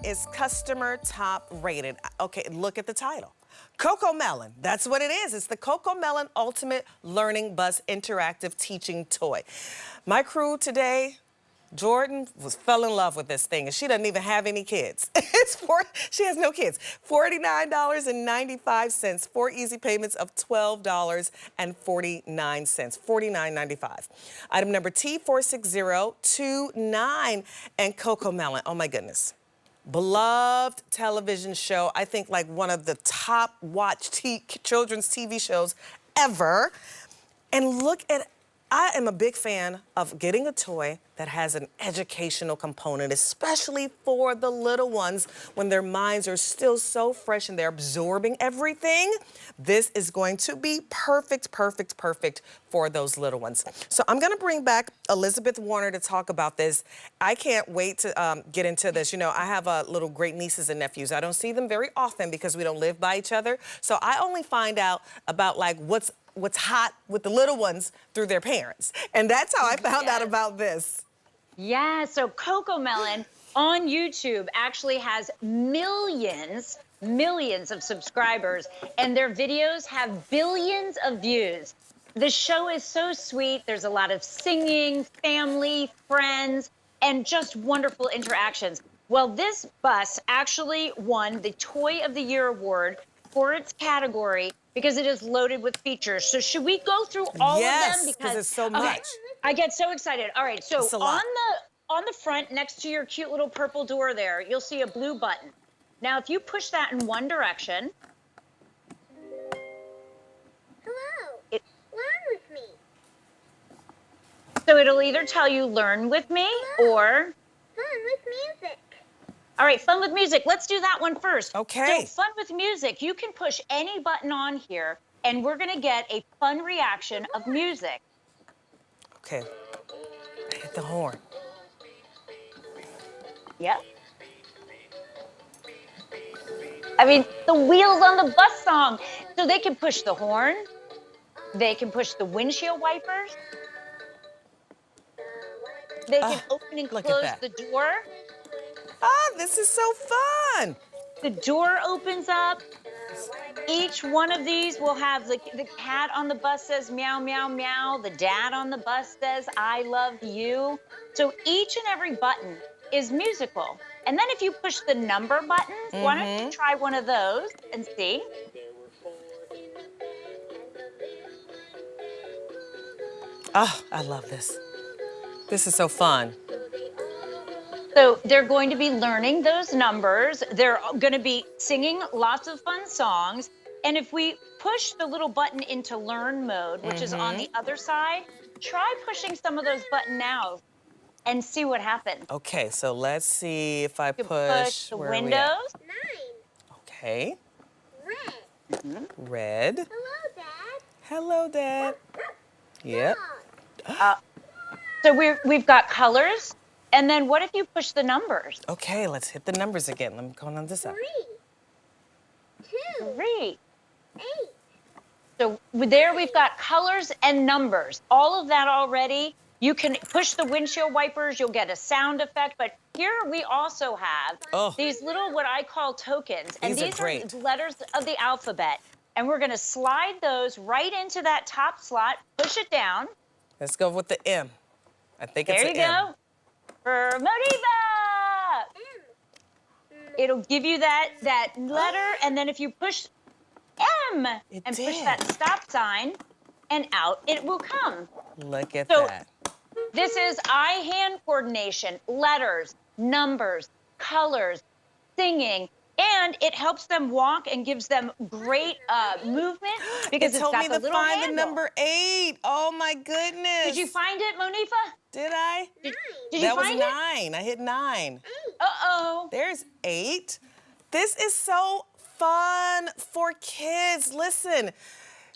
is customer top rated. Okay, look at the title. Cocomelon, that's what it is. It's the Cocomelon Ultimate Learning Bus Interactive Teaching Toy. My crew today, Jordan fell in love with this thing, and she doesn't even have any kids. She has no kids. $49.95, 4 easy payments of $12.49, $49.95. Item number T46029, and Cocomelon. Oh my goodness. Beloved television show, I think like one of the top watched children's TV shows ever. And look at, I am a big fan of getting a toy that has an educational component, especially for the little ones when their minds are still so fresh and they're absorbing everything. This is going to be perfect, perfect, perfect for those little ones. So I'm gonna bring back Elizabeth Warner to talk about this. I can't wait to get into this. You know, I have little great nieces and nephews. I don't see them very often because we don't live by each other. So I only find out about like what's hot with the little ones through their parents. And that's how I found out about this. Yeah, so Cocomelon on YouTube actually has millions of subscribers, and their videos have billions of views. The show is so sweet. There's a lot of singing, family, friends, and just wonderful interactions. Well, this bus actually won the Toy of the Year award for its category because it is loaded with features. So should we go through all of them? Yes, because it's so much. Okay, I get so excited. All right, so on the front, next to your cute little purple door there, you'll see a blue button. Now, if you push that in one direction. Hello, learn with me. So it'll either tell you learn with me or Fun with music. all right, fun with music. Let's do that one first. Okay. So fun with music, you can push any button on here and we're gonna get a fun reaction of music. Okay, I hit the horn. Yep. I mean, the wheels on the bus song. So they can push the horn, they can push the windshield wipers, they can open and close the door. Ah, this is so fun. The door opens up. Each one of these will have the cat on the bus says meow, meow, meow. The dad on the bus says, I love you. So each and every button is musical. And then if you push the number buttons, why don't you try one of those and see? Oh, I love this. This is so fun. So they're going to be learning those numbers. They're going to be singing lots of fun songs. And if we push the little button into learn mode, which is on the other side, try pushing some of those buttons now and see what happens. Okay, so let's see if I You push the where windows. Are we at? 9. Okay. Red. Red. Hello, Dad. Hello, Dad. Yep. So we've got colors. And then what if you push the numbers? Okay, let's hit the numbers again. Let me go on this side. 3. 2. 3. 8. So there we've got colors and numbers. All of that already. You can push the windshield wipers, you'll get a sound effect, but here we also have these little, what I call tokens. And these are letters of the alphabet. And we're gonna slide those right into that top slot, push it down. Let's go with the M. I think it's there an you go. M. For Modiva! It'll give you that letter, and then if you push M and push that stop sign, and out it will come. Look at that. This is eye-hand coordination, letters, numbers, colors, singing, and it helps them walk and gives them great movement because it's got the little handle. It told me to find the number 8. Oh my goodness. Did you find it, Monifa? Did I? Did you find it? That was 9. I hit 9. Uh-oh. There's 8. This is so fun for kids. Listen,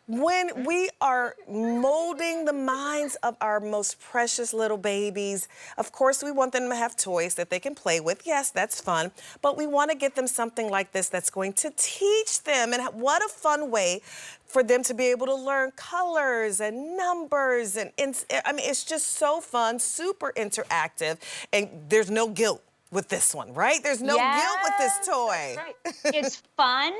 when we are molding the minds of our most precious little babies, of course we want them to have toys that they can play with. Yes, that's fun. But we want to get them something like this that's going to teach them. And what a fun way for them to be able to learn colors and numbers. And I mean, it's just so fun, super interactive, and there's no guilt with this one, right? There's no guilt with this toy. That's right. It's fun.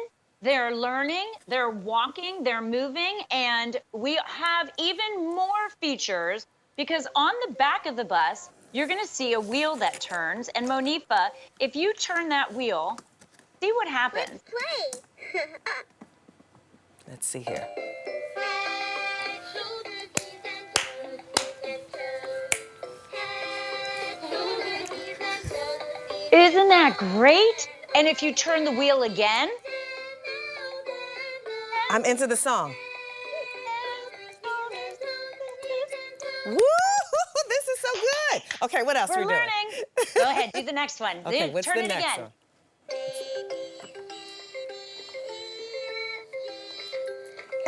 They're learning, they're walking, they're moving, and we have even more features because on the back of the bus, you're gonna see a wheel that turns. And Monifa, if you turn that wheel, see what happens. Let's play. Let's see here. Isn't that great? And if you turn the wheel again, I'm into the song. Woo! This is so good. Okay, what else we're are we doing? learning. Go ahead, do the next one. Okay, what's turn the it next again. one?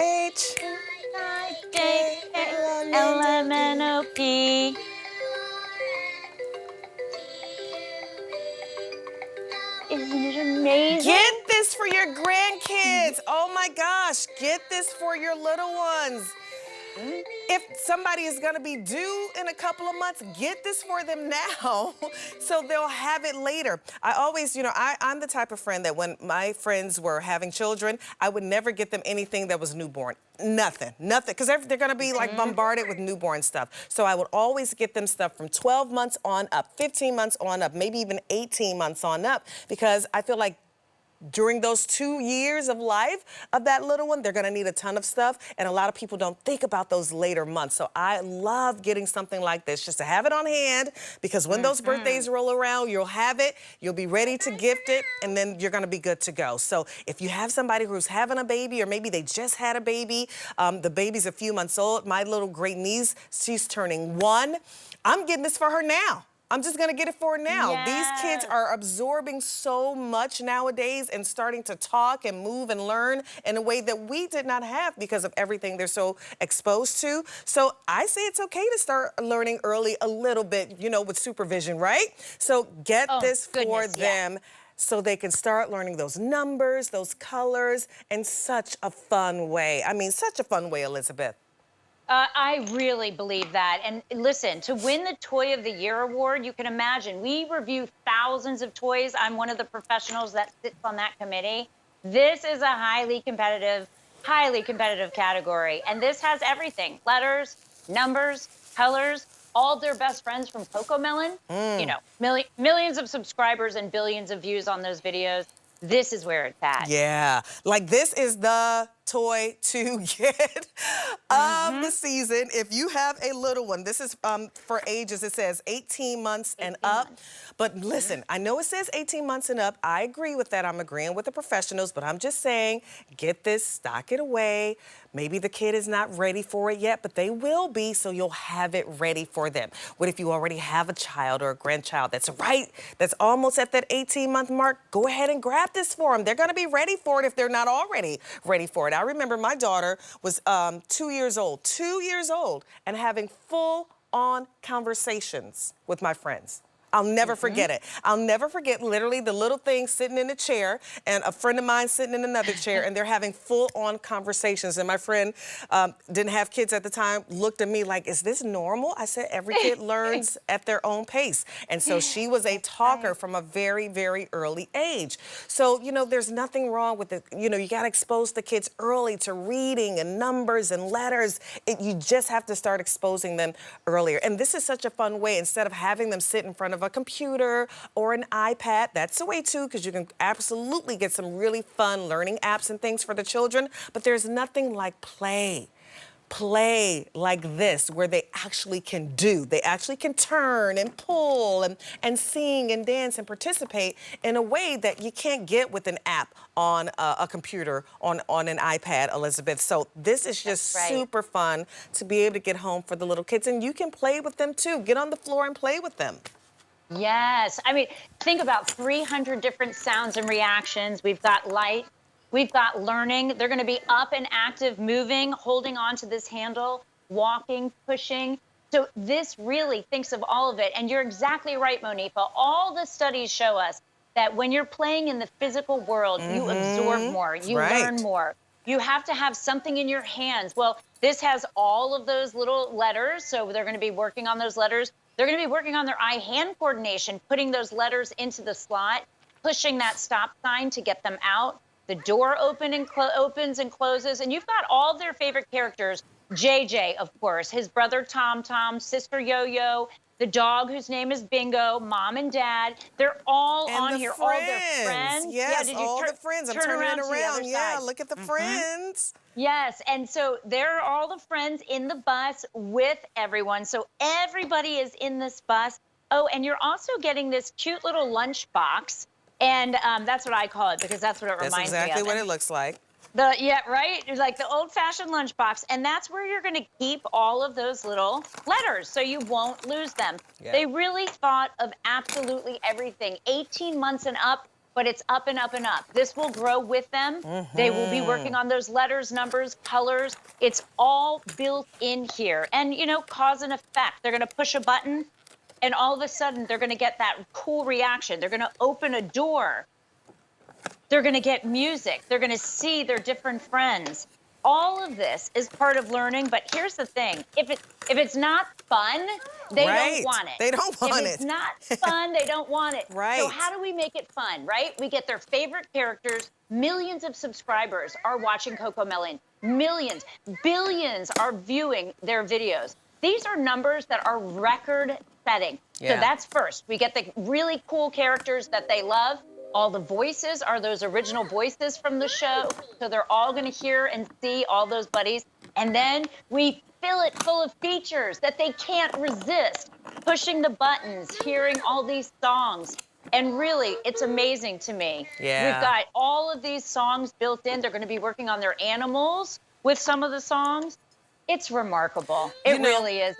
H. L-M-N-O-P. Isn't it amazing? Get this for your grandkids. Oh my gosh, get this for your little ones. If somebody is gonna be due in a couple of months, get this for them now so they'll have it later. I always, I'm the type of friend that when my friends were having children, I would never get them anything that was newborn. Nothing, because they're gonna be like bombarded with newborn stuff. So I would always get them stuff from 12 months on up, 15 months on up, maybe even 18 months on up, because I feel like during those 2 years of life of that little one, they're gonna need a ton of stuff, and a lot of people don't think about those later months. So I love getting something like this, just to have it on hand, because when those birthdays roll around, you'll have it, you'll be ready to gift it, and then you're gonna be good to go. So if you have somebody who's having a baby, or maybe they just had a baby, the baby's a few months old, my little great niece, she's turning 1, I'm getting this for her now. I'm just gonna get it for now. Yes. These kids are absorbing so much nowadays and starting to talk and move and learn in a way that we did not have because of everything they're so exposed to. So I say it's okay to start learning early a little bit, with supervision, right? So get this for them so they can start learning those numbers, those colors, in such a fun way. I mean, such a fun way, Elizabeth. I really believe that. And listen, to win the Toy of the Year award, you can imagine, we review thousands of toys. I'm one of the professionals that sits on that committee. This is a highly competitive category. And this has everything: letters, numbers, colors, all their best friends from Cocomelon. Millions of subscribers and billions of views on those videos. This is where it's at. Yeah, like this is the toy to get of the season. If you have a little one, this is for ages, it says 18 months and up. But listen, I know it says 18 months and up. I agree with that. I'm agreeing with the professionals, but I'm just saying, get this, stock it away. Maybe the kid is not ready for it yet, but they will be, so you'll have it ready for them. What if you already have a child or a grandchild that's almost at that 18-month mark? Go ahead and grab this for them. They're gonna be ready for it if they're not already ready for it. I remember my daughter was 2 years old, and having full-on conversations with my friends. I'll never forget it. I'll never forget literally the little thing sitting in a chair and a friend of mine sitting in another chair, and they're having full-on conversations. And my friend didn't have kids at the time, looked at me like, is this normal? I said, every kid learns at their own pace. And so she was a talker from a very, very early age. So, there's nothing wrong with it. You got to expose the kids early to reading and numbers and letters. You just have to start exposing them earlier. And this is such a fun way, instead of having them sit in front of a computer or an iPad. That's the way too, because you can absolutely get some really fun learning apps and things for the children, but there's nothing like play like this, where they actually can turn and pull and sing and dance and participate in a way that you can't get with an app on a computer, on an iPad, Elizabeth. So this is just super fun to be able to get home for the little kids, and you can play with them too. Get on the floor and play with them. Yes. I mean, think about 300 different sounds and reactions. We've got light. We've got learning. They're going to be up and active, moving, holding on to this handle, walking, pushing. So this really thinks of all of it. And you're exactly right, Monifa. All the studies show us that when you're playing in the physical world, you absorb more, you learn more. You have to have something in your hands. Well, this has all of those little letters. So they're going to be working on those letters. They're going to be working on their eye-hand coordination, putting those letters into the slot, pushing that stop sign to get them out. The door opens and closes, and you've got all their favorite characters. JJ, of course, his brother Tom Tom, sister Yo-Yo, the dog whose name is Bingo, mom and dad. They're all on here. Friends. All their friends. Yes, did you all the friends. I'm turning it around. Yeah, look at the friends. Yes, and so there are all the friends in the bus with everyone. So everybody is in this bus. Oh, and you're also getting this cute little lunch box. And that's what I call it because that's what it reminds me of. That's exactly what it looks like. Yeah, right? It's like the old-fashioned lunchbox. And that's where you're going to keep all of those little letters so you won't lose them. Yeah. They really thought of absolutely everything. 18 months and up, but it's up and up and up. This will grow with them. They will be working on those letters, numbers, colors. It's all built in here. And, you know, cause and effect. They're going to push a button, and all of a sudden, they're going to get that cool reaction. They're going to open a door. They're going to get music. They're going to see their different friends. All of this is part of learning, but here's the thing. If it's not fun, they don't want it. They don't want it. If it's not fun, they don't want it. Right. So how do we make it fun, right? We get their favorite characters. Millions of subscribers are watching Cocomelon. Millions, billions are viewing their videos. These are numbers that are record-setting. Yeah. So that's first. We get the really cool characters that they love. All the voices are those original voices from the show. So they're all going to hear and see all those buddies. And then we fill it full of features that they can't resist. Pushing the buttons, hearing all these songs. And really, it's amazing to me. Yeah. We've got all of these songs built in. They're going to be working on their animals with some of the songs. It's remarkable. It really is.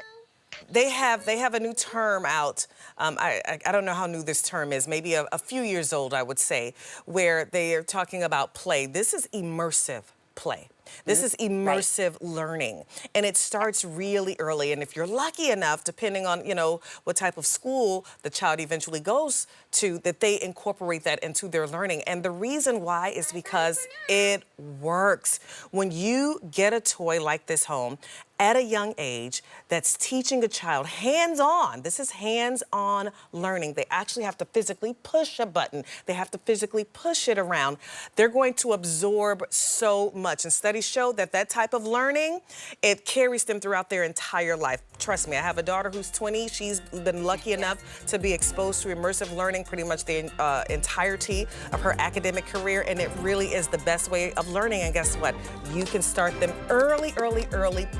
They have a new term out. I don't know how new this term is, maybe a few years old, I would say, where they are talking about play. This is immersive play. This is immersive learning, and it starts really early. And if you're lucky enough, depending on, you know, what type of school the child eventually goes to, that they incorporate that into their learning. And the reason why is because it works. When you get a toy like this home at a young age that's teaching a child hands-on, this is hands-on learning. They actually have to physically push a button. They have to physically push it around. They're going to absorb so much. And studies show that that type of learning, it carries them throughout their entire life. Trust me, I have a daughter who's 20. She's been lucky enough to be exposed to immersive learning pretty much the entirety of her academic career, and it really is the best way of learning. And guess what? You can start them early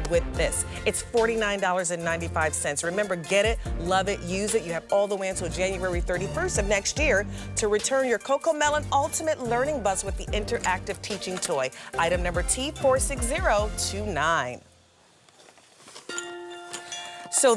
with this. It's $49.95. Remember, get it, love it, use it. You have all the way until January 31st of next year to return your Cocomelon Ultimate Learning Bus with the interactive teaching toy. Item number T46029.